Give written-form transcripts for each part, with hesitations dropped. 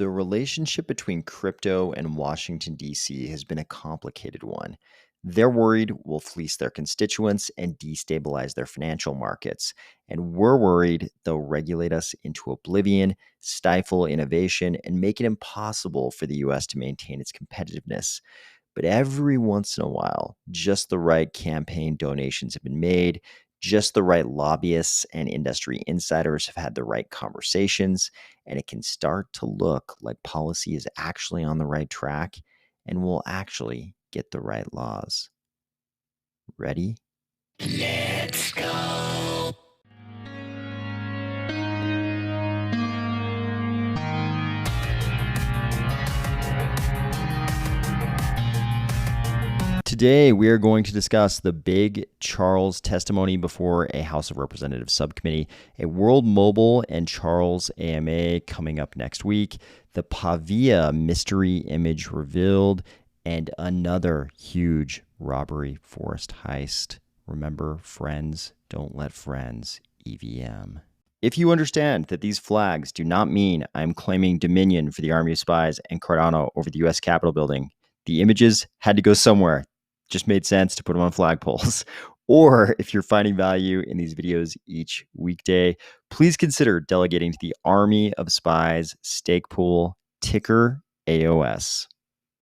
The relationship between crypto and Washington, D.C. has been a complicated one. They're worried we'll fleece their constituents and destabilize their financial markets. And we're worried they'll regulate us into oblivion, stifle innovation, and make it impossible for the US to maintain its competitiveness. But every once in a while, just the right campaign donations have been made, just the right lobbyists and industry insiders have had the right conversations, and it can start to look like policy is actually on the right track and will actually get the right laws. Ready? Let's go. Today, we are going to discuss the big Charles testimony before a House of Representatives subcommittee, a World Mobile and Charles AMA coming up next week, the Pavia mystery image revealed, and another huge robbery forest heist. Remember, friends don't let friends EVM. If you understand that these flags do not mean I'm claiming dominion for the Army of Spies and Cardano over the U.S. Capitol building, the images had to go somewhere. Just made sense to put them on flagpoles. Or if you're finding value in these videos each weekday, please consider delegating to the Army of Spies stake pool, ticker AOS.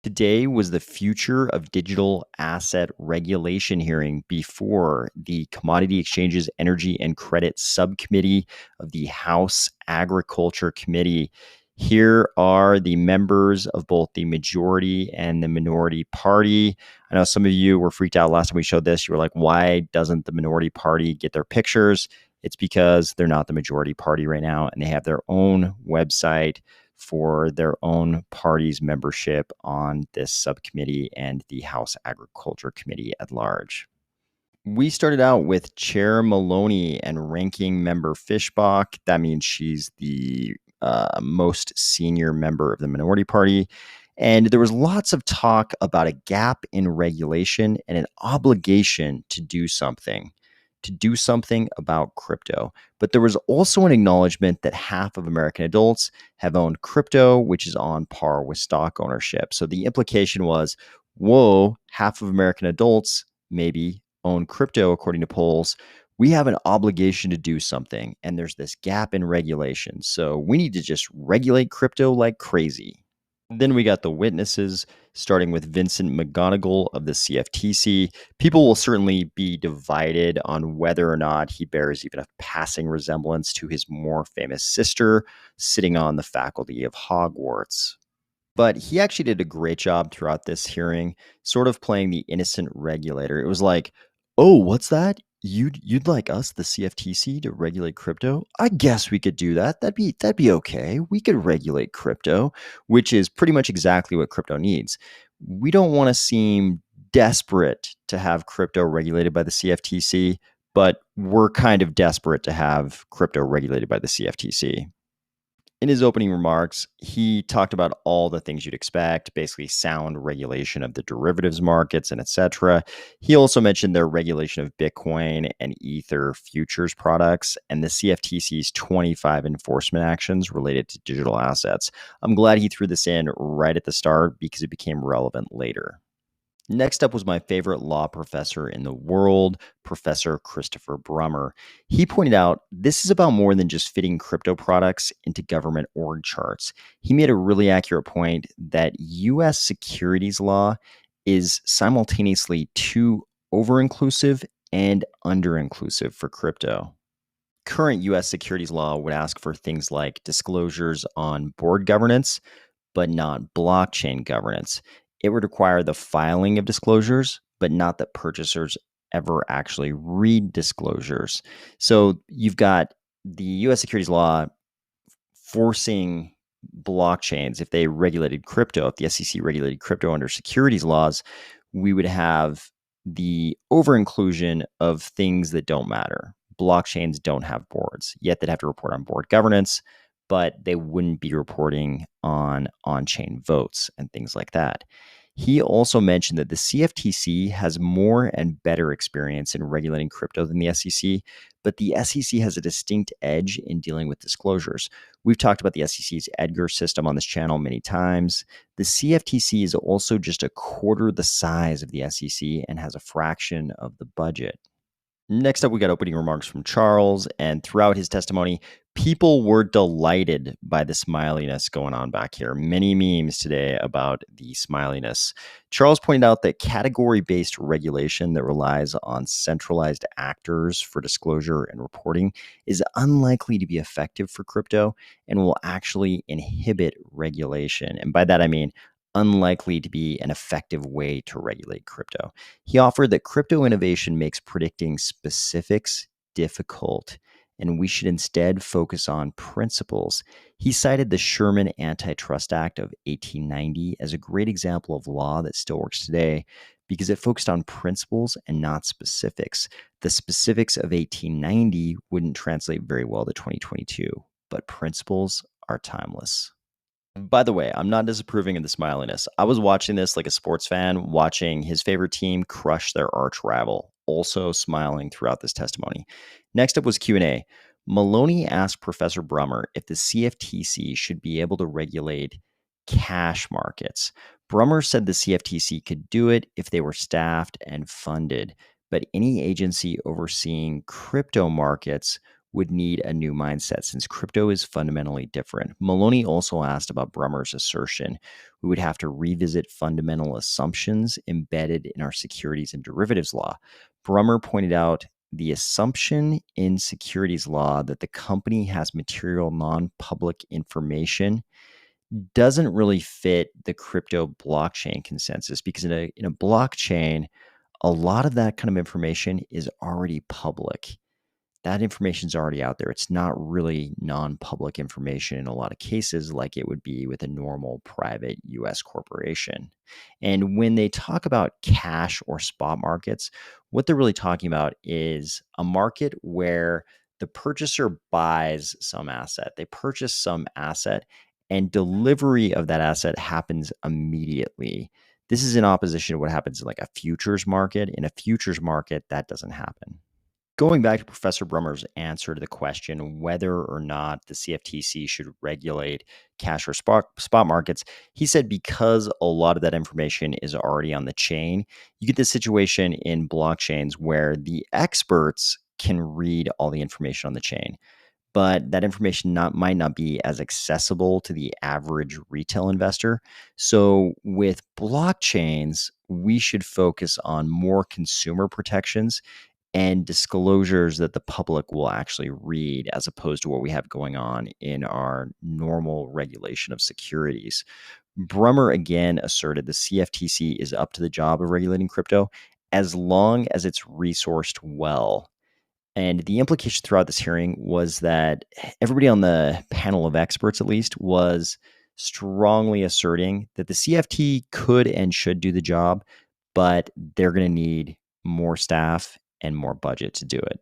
Today was the Future of Digital Asset Regulation hearing before the Commodity Exchanges, Energy and Credit Subcommittee of the House Agriculture Committee. Here are the members of both the majority and the minority party. I know some of you were freaked out last time we showed this. You were like, why doesn't the minority party get their pictures? It's because they're not the majority party right now, and they have their own website for their own party's membership on this subcommittee and the House Agriculture Committee at large. We started out with Chair Maloney and Ranking Member Fishbach. That means she's the most senior member of the minority party. And there was lots of talk about a gap in regulation and an obligation to do something about crypto. But there was also an acknowledgement that half of American adults have owned crypto, which is on par with stock ownership. So the implication was, whoa, half of American adults maybe own crypto, according to polls. We have an obligation to do something, and there's this gap in regulation. So we need to just regulate crypto like crazy. Then we got the witnesses, starting with Vincent McGonagle of the CFTC. People will certainly be divided on whether or not he bears even a passing resemblance to his more famous sister sitting on the faculty of Hogwarts. But he actually did a great job throughout this hearing, sort of playing the innocent regulator. It was like, oh, what's that? You'd like us, the CFTC, to regulate crypto? I guess we could do that. That'd be okay. We could regulate crypto, which is pretty much exactly what crypto needs. We don't want to seem desperate to have crypto regulated by the CFTC, but we're kind of desperate to have crypto regulated by the CFTC. In his opening remarks, he talked about all the things you'd expect, basically sound regulation of the derivatives markets and etc. He also mentioned their regulation of Bitcoin and Ether futures products and the CFTC's 25 enforcement actions related to digital assets. I'm glad he threw this in right at the start because it became relevant later. Next up was my favorite law professor in the world, Professor Christopher Brummer. He pointed out this is about more than just fitting crypto products into government org charts. He made a really accurate point that U.S. securities law is simultaneously too over-inclusive and under-inclusive for crypto. Current U.S. securities law would ask for things like disclosures on board governance, but not blockchain governance. It would require the filing of disclosures, but not that purchasers ever actually read disclosures. So you've got the US securities law forcing blockchains, if they regulated crypto, if the SEC regulated crypto under securities laws, we would have the over-inclusion of things that don't matter. Blockchains don't have boards, yet they'd have to report on board governance, but they wouldn't be reporting on on-chain votes and things like that. He also mentioned that the CFTC has more and better experience in regulating crypto than the SEC, but the SEC has a distinct edge in dealing with disclosures. We've talked about the SEC's Edgar system on this channel many times. The CFTC is also just a quarter the size of the SEC and has a fraction of the budget. Next up, we got opening remarks from Charles, and throughout his testimony, people were delighted by the smiliness going on back here. Many memes today about the smiliness. Charles pointed out that category-based regulation that relies on centralized actors for disclosure and reporting is unlikely to be effective for crypto and will actually inhibit regulation. And by that, I mean unlikely to be an effective way to regulate crypto. He offered that crypto innovation makes predicting specifics difficult, and we should instead focus on principles. He cited the Sherman Antitrust Act of 1890 as a great example of law that still works today because it focused on principles and not specifics. The specifics of 1890 wouldn't translate very well to 2022, but principles are timeless. By the way, I'm not disapproving of the smiliness. I was watching this like a sports fan, watching his favorite team crush their arch rival, also smiling throughout this testimony. Next up was Q&A. Maloney asked Professor Brummer if the CFTC should be able to regulate cash markets. Brummer said the CFTC could do it if they were staffed and funded, but any agency overseeing crypto markets would need a new mindset since crypto is fundamentally different. Maloney also asked about Brummer's assertion we would have to revisit fundamental assumptions embedded in our securities and derivatives law. Brummer pointed out the assumption in securities law that the company has material non-public information doesn't really fit the crypto blockchain consensus because in a blockchain, a lot of that kind of information is already public. That information is already out there. It's not really non-public information in a lot of cases like it would be with a normal private US corporation. And when they talk about cash or spot markets, what they're really talking about is a market where the purchaser buys some asset. They purchase some asset and delivery of that asset happens immediately. This is in opposition to what happens in like a futures market. In a futures market, that doesn't happen. Going back to Professor Brummer's answer to the question whether or not the CFTC should regulate cash or spot markets, he said because a lot of that information is already on the chain, you get this situation in blockchains where the experts can read all the information on the chain, but that information might not be as accessible to the average retail investor. So with blockchains, we should focus on more consumer protections and disclosures that the public will actually read as opposed to what we have going on in our normal regulation of securities. Brummer again asserted the CFTC is up to the job of regulating crypto as long as it's resourced well. And the implication throughout this hearing was that everybody on the panel of experts, at least, was strongly asserting that the CFT could and should do the job, but they're going to need more staff and more budget to do it.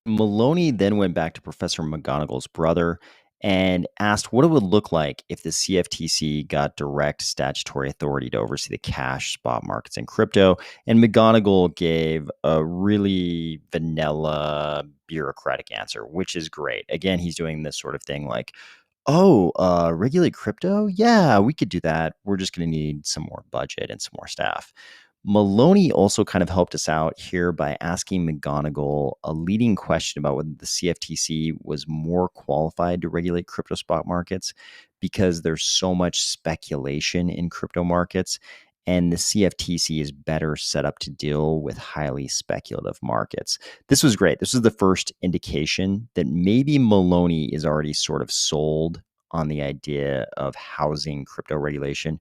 Maloney then went back to Professor McGonagle's brother and asked what it would look like if the CFTC got direct statutory authority to oversee the cash spot markets and crypto. And McGonagle gave a really vanilla bureaucratic answer, which is great. Again, he's doing this sort of thing like, oh, regulate crypto? Yeah, we could do that. We're just going to need some more budget and some more staff. Maloney also kind of helped us out here by asking McGonagle a leading question about whether the CFTC was more qualified to regulate crypto spot markets because there's so much speculation in crypto markets, and the CFTC is better set up to deal with highly speculative markets. This was great. This was the first indication that maybe Maloney is already sort of sold on the idea of housing crypto regulation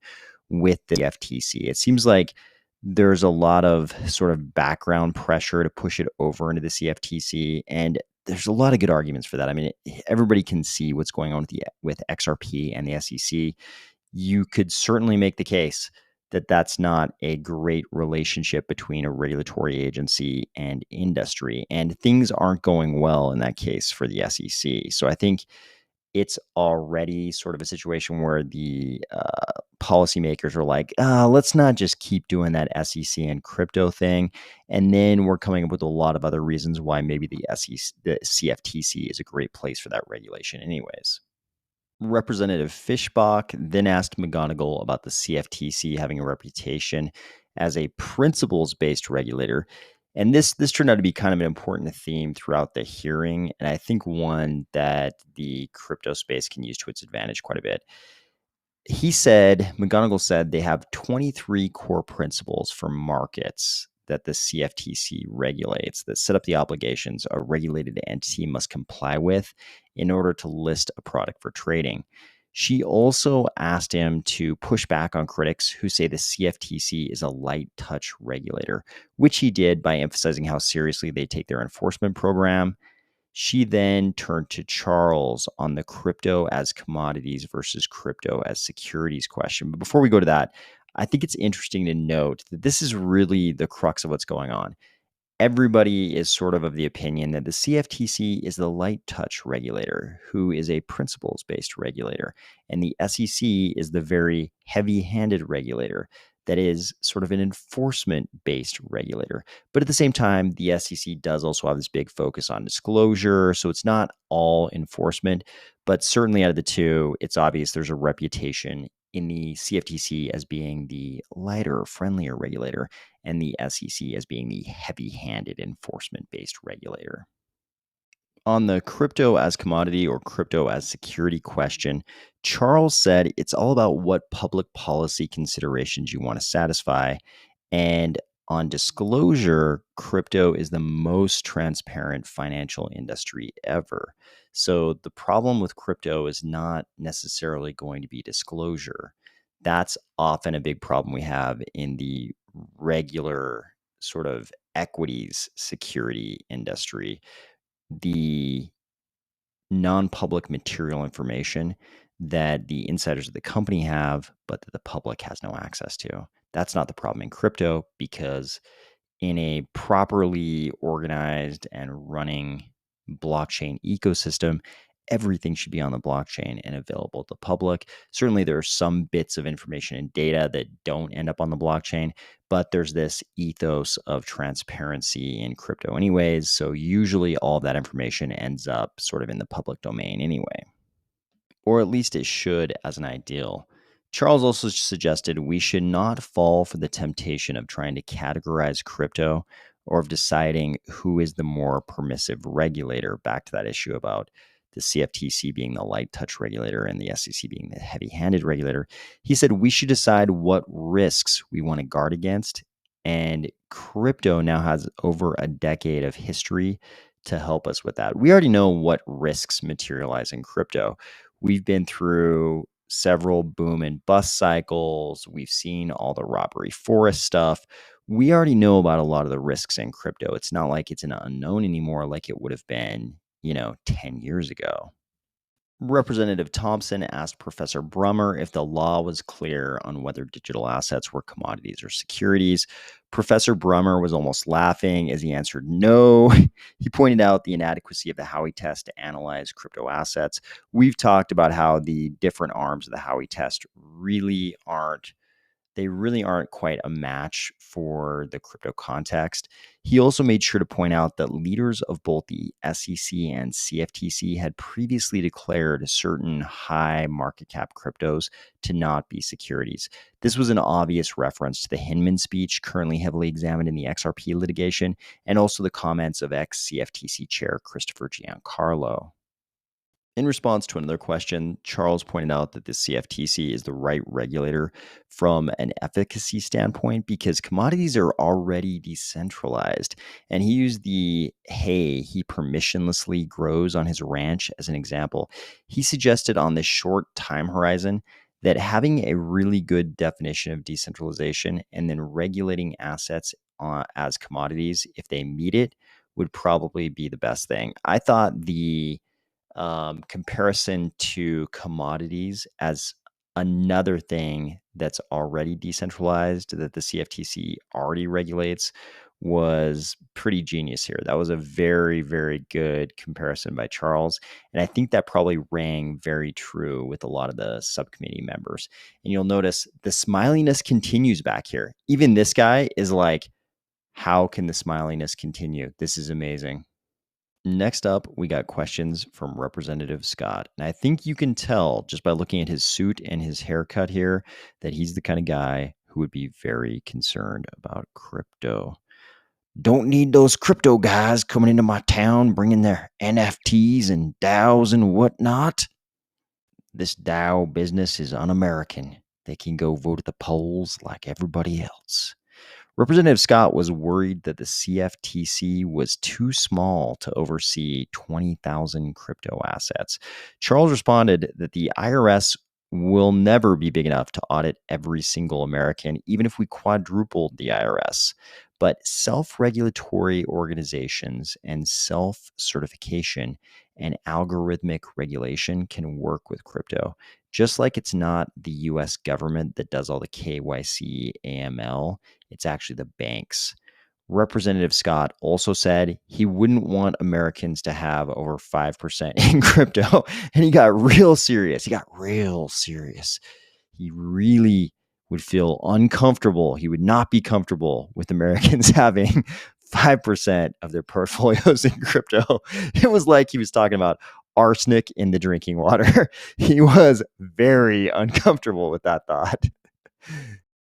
with the FTC. It seems like there's a lot of sort of background pressure to push it over into the CFTC, and there's a lot of good arguments for that. I mean, everybody can see what's going on with XRP and the SEC. You could certainly make the case that that's not a great relationship between a regulatory agency and industry, and things aren't going well in that case for the SEC. So I think it's already sort of a situation where the policymakers are like, let's not just keep doing that SEC and crypto thing. And then we're coming up with a lot of other reasons why maybe the CFTC is a great place for that regulation, anyways. Representative Fishbach then asked McGonagle about the CFTC having a reputation as a principles-based regulator. And this turned out to be kind of an important theme throughout the hearing, and I think one that the crypto space can use to its advantage quite a bit. McGonagle said they have 23 core principles for markets that the CFTC regulates that set up the obligations a regulated entity must comply with in order to list a product for trading. She also asked him to push back on critics who say the CFTC is a light touch regulator, which he did by emphasizing how seriously they take their enforcement program. She then turned to Charles on the crypto as commodities versus crypto as securities question. But before we go to that, I think it's interesting to note that this is really the crux of what's going on. Everybody is sort of the opinion that the CFTC is the light touch regulator who is a principles based regulator, and the SEC is the very heavy handed regulator that is sort of an enforcement based regulator. But at the same time, the SEC does also have this big focus on disclosure. So it's not all enforcement, but certainly out of the two, it's obvious there's a reputation in the CFTC as being the lighter, friendlier regulator, and the SEC as being the heavy handed enforcement based regulator. On the crypto as commodity or crypto as security question, Charles said it's all about what public policy considerations you want to satisfy. And on disclosure, crypto is the most transparent financial industry ever. So the problem with crypto is not necessarily going to be disclosure. That's often a big problem we have in the regular sort of equities security industry. The non-public material information that the insiders of the company have, but that the public has no access to. That's not the problem in crypto, because in a properly organized and running blockchain ecosystem, everything should be on the blockchain and available to the public. Certainly, there are some bits of information and data that don't end up on the blockchain, but there's this ethos of transparency in crypto, anyways. So, usually, all of that information ends up sort of in the public domain anyway, or at least it should as an ideal. Charles also suggested we should not fall for the temptation of trying to categorize crypto or of deciding who is the more permissive regulator, back to that issue about the CFTC being the light touch regulator and the SEC being the heavy handed regulator. He said we should decide what risks we want to guard against. And crypto now has over a decade of history to help us with that. We already know what risks materialize in crypto. We've been through several boom and bust cycles. We've seen all the robbery forest stuff. We already know about a lot of the risks in crypto. It's not like it's an unknown anymore like it would have been, 10 years ago. Representative Thompson asked Professor Brummer if the law was clear on whether digital assets were commodities or securities. Professor Brummer was almost laughing as he answered no. He pointed out the inadequacy of the Howey test to analyze crypto assets. We've talked about how the different arms of the Howey test really aren't quite a match for the crypto context. He also made sure to point out that leaders of both the SEC and CFTC had previously declared certain high market cap cryptos to not be securities. This was an obvious reference to the Hinman speech currently heavily examined in the XRP litigation, and also the comments of ex-CFTC chair Christopher Giancarlo. In response to another question, Charles pointed out that the CFTC is the right regulator from an efficacy standpoint because commodities are already decentralized. And he used the hay he permissionlessly grows on his ranch as an example. He suggested on this short time horizon that having a really good definition of decentralization and then regulating assets as commodities, if they meet it, would probably be the best thing. I thought the comparison to commodities as another thing that's already decentralized that the CFTC already regulates was pretty genius here. That was a very, very good comparison by Charles. And I think that probably rang very true with a lot of the subcommittee members. And you'll notice the smiliness continues back here. Even this guy is like, how can the smiliness continue? This is amazing. Next up, we got questions from Representative Scott. And I think you can tell just by looking at his suit and his haircut here that he's the kind of guy who would be very concerned about crypto. Don't need those crypto guys coming into my town bringing their NFTs and DAOs and whatnot. This DAO business is un American. They can go vote at the polls like everybody else. Representative Scott was worried that the CFTC was too small to oversee 20,000 crypto assets. Charles responded that the IRS will never be big enough to audit every single American, even if we quadrupled the IRS. But self-regulatory organizations and self-certification and algorithmic regulation can work with crypto. Just like it's not the US government that does all the KYC, AML, it's actually the banks. Representative Scott also said he wouldn't want Americans to have over 5% in crypto. And he got real serious. He really would feel uncomfortable. He would not be comfortable with Americans having 5% of their portfolios in crypto. It was like he was talking about arsenic in the drinking water. He was very uncomfortable with that thought.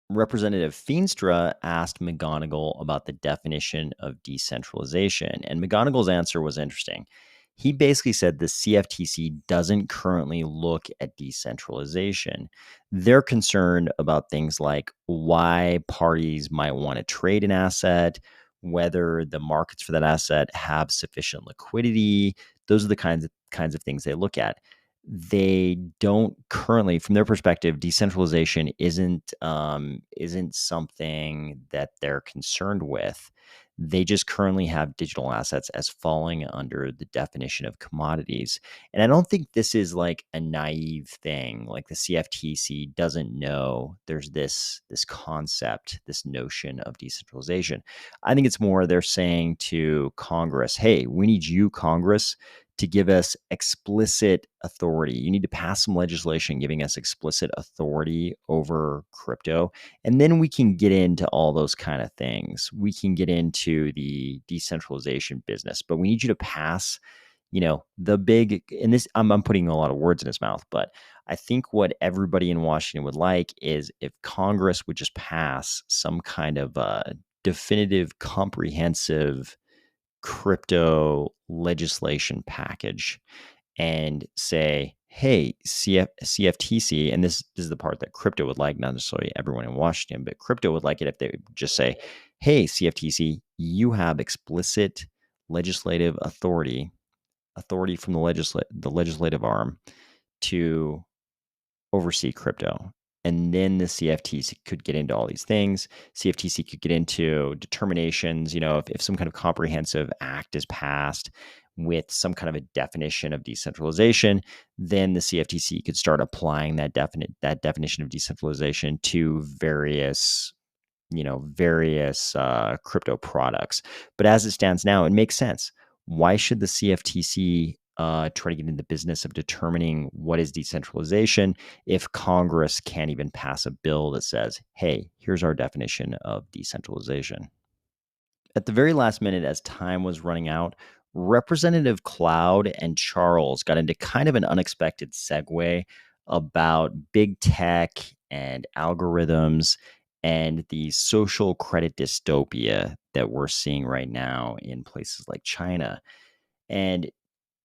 Representative Feenstra asked McGonagle about the definition of decentralization, and McGonagle's answer was interesting. He basically said the CFTC doesn't currently look at decentralization. They're concerned about things like why parties might want to trade an asset, whether the markets for that asset have sufficient liquidity. Those are the kinds of things they look at. They don't currently, from their perspective, decentralization isn't something that they're concerned with. They just currently have digital assets as falling under the definition of commodities. And I don't think this is like a naive thing. Like the CFTC doesn't know there's this concept, this notion of decentralization. I think it's more they're saying to Congress, hey, we need you, Congress, to give us explicit authority. You need to pass some legislation giving us explicit authority over crypto. And then we can get into all those kind of things. We can get into the decentralization business, but we need you to pass, the big, and this, I'm putting a lot of words in his mouth, but I think what everybody in Washington would like is if Congress would just pass some kind of definitive, comprehensive crypto legislation package and say, hey, CFTC, and this is the part that crypto would like, not necessarily everyone in Washington, but crypto would like it if they would just say, hey, CFTC, you have explicit legislative authority from the legislative arm to oversee crypto. And then the CFTC could get into all these things. CFTC could get into determinations, if some kind of comprehensive act is passed with some kind of a definition of decentralization, then the CFTC could start applying that definition of decentralization to various crypto products. But as it stands now, it makes sense. Why should the CFTC try to get into the business of determining what is decentralization if Congress can't even pass a bill that says, hey, here's our definition of decentralization? At the very last minute, as time was running out, Representative Cloud and Charles got into kind of an unexpected segue about big tech and algorithms and the social credit dystopia that we're seeing right now in places like China. And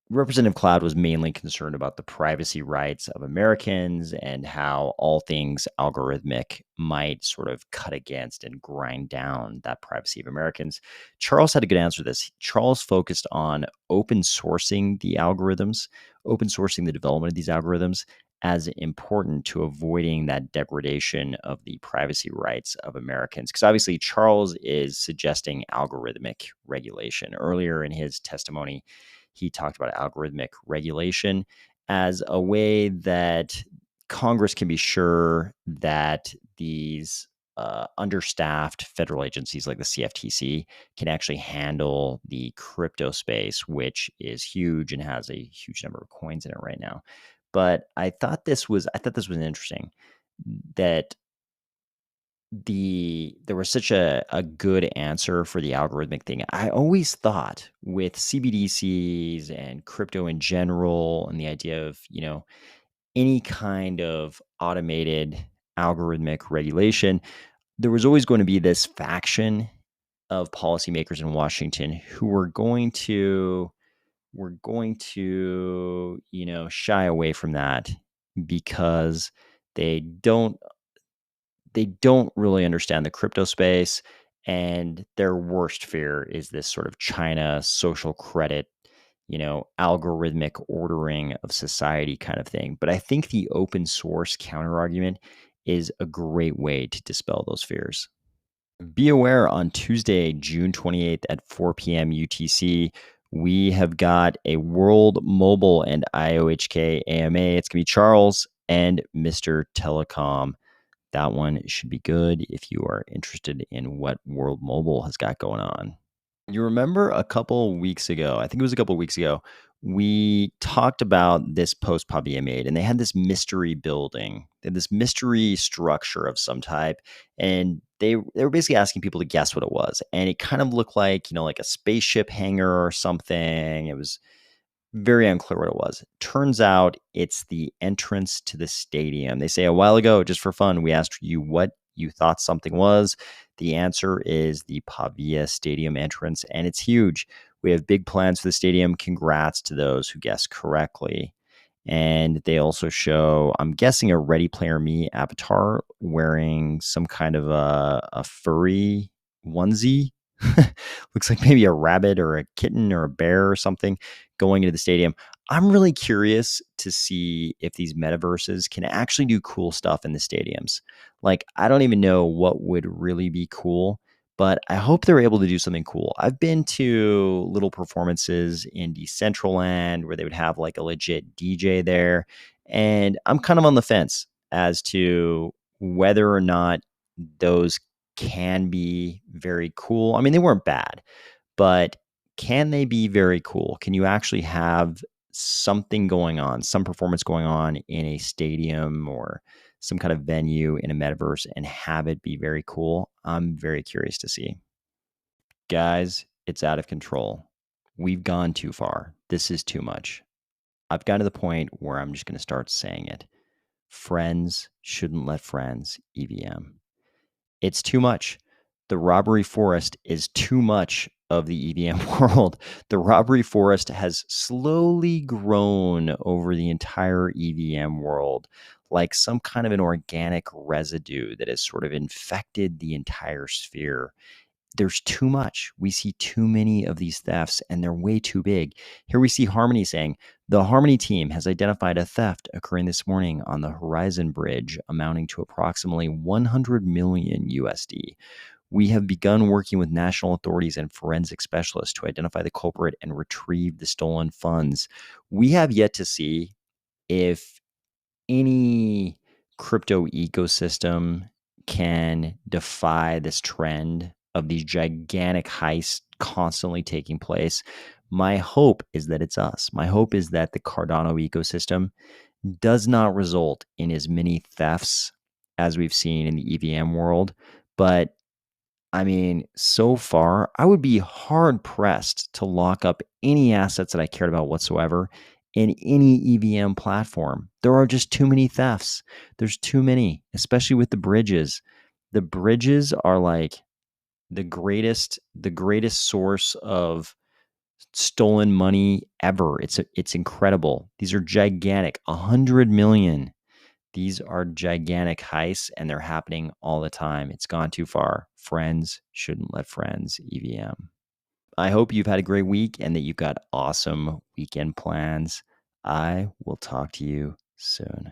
Representative Cloud was mainly concerned about the privacy rights of Americans and how all things algorithmic might sort of cut against and grind down that privacy of Americans. Charles had a good answer to this. Charles focused on open sourcing the algorithms, open sourcing the development of these algorithms as important to avoiding that degradation of the privacy rights of Americans. Because obviously, Charles is suggesting algorithmic regulation. Earlier in his testimony, he talked about algorithmic regulation as a way that Congress can be sure that these understaffed federal agencies like the CFTC can actually handle the crypto space, which is huge and has a huge number of coins in it right now. But I thought this was interesting that there was such a good answer for the algorithmic thing. I always thought with CBDCs and crypto in general and the idea of, any kind of automated algorithmic regulation, there was always going to be this faction of policymakers in Washington who were going to shy away from that because they don't they don't really understand the crypto space, and their worst fear is this sort of China social credit, algorithmic ordering of society kind of thing. But I think the open source counter argument is a great way to dispel those fears. Be aware on Tuesday, June 28th at 4 p.m. UTC, we have got a World Mobile and IOHK AMA. It's going to be Charles and Mr. Telecom. That one should be good if you are interested in what World Mobile has got going on. You remember a couple weeks ago, I think it was a couple weeks ago, we talked about this post Pavia made, and they had this mystery building, they had this mystery structure of some type, and they were basically asking people to guess what it was. And it kind of looked like, like a spaceship hangar or something. It was very unclear what it was. Turns out it's the entrance to the stadium. They say a while ago, just for fun, we asked you what you thought something was. The answer is the Pavia Stadium entrance, and it's huge. We have big plans for the stadium. Congrats to those who guessed correctly. And they also show, I'm guessing, a Ready Player Me avatar wearing some kind of a furry onesie. Looks like maybe a rabbit or a kitten or a bear or something going into the stadium. I'm really curious to see if these metaverses can actually do cool stuff in the stadiums. Like, I don't even know what would really be cool, but I hope they're able to do something cool. I've been to little performances in Decentraland where they would have like a legit DJ there, and I'm kind of on the fence as to whether or not those can be very cool. I mean, they weren't bad, but can they be very cool? Can you actually have something going on, some performance going on in a stadium or some kind of venue in a metaverse and have it be very cool? I'm very curious to see. Guys, it's out of control. We've gone too far. This is too much. I've got to the point where I'm just going to start saying it. Friends shouldn't let friends EVM. It's too much. The robbery forest is too much of the EVM world. The robbery forest has slowly grown over the entire EVM world, like some kind of an organic residue that has sort of infected the entire sphere. There's too much. We see too many of these thefts, and they're way too big. Here we see Harmony saying, the Harmony team has identified a theft occurring this morning on the Horizon Bridge amounting to approximately 100 million USD. We have begun working with national authorities and forensic specialists to identify the culprit and retrieve the stolen funds. We have yet to see if any crypto ecosystem can defy this trend of these gigantic heists constantly taking place. My hope is that it's us. My hope is that the Cardano ecosystem does not result in as many thefts as we've seen in the EVM world. But I mean, so far, I would be hard pressed to lock up any assets that I cared about whatsoever in any EVM platform. There are just too many thefts. There's too many, especially with the bridges. The bridges are like the greatest source of stolen money ever. It's incredible. These are gigantic. 100 million. These are gigantic heists, and they're happening all the time. It's gone too far. Friends shouldn't let friends EVM. I hope you've had a great week and that you've got awesome weekend plans. I will talk to you soon.